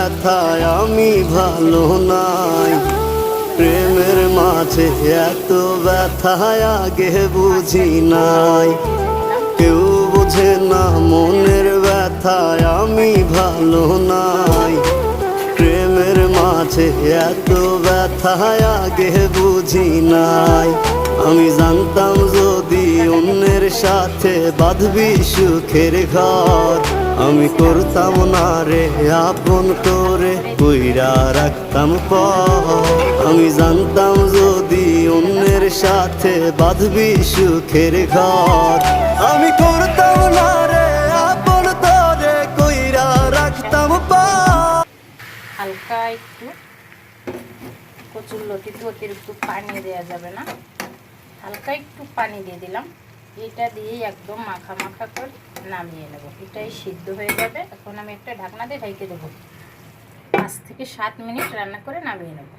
ব্যথায় আমি ভালো নাই। প্রেমের মাঝে এত ব্যথায় আগে বুঝি নাই। কেউ বোঝে না মনের ব্যথায় আমি ভালো নাই। প্রেমের মাঝে এত ব্যথায় আগে বুঝি নাই। আমি জানতাম যদি অন্যের সাথে বাঁধবি সুখের ঘর, আমি করতাম না রে আপন করে কইরা রাখতাম পর। আমি জানতাম যদি অন্যের সাথে বাঁধবি সুখের ঘর, আমি করতাম না রে আপন করে কইরা রাখতাম পর। হালকা একটু কচুর লতিতে অতিরিক্ত পানি দেওয়া যাবে না, হালকা একটু পানি দিয়ে দিলাম। এটা দিয়েই একদম মাখা মাখা করে নামিয়ে নেব। এটাই সিদ্ধ হয়ে যাবে। এখন আমি একটা ঢাকনা দিয়ে ঢেকে দেবো। 5 থেকে 7 মিনিট রান্না করে নামিয়ে নেব।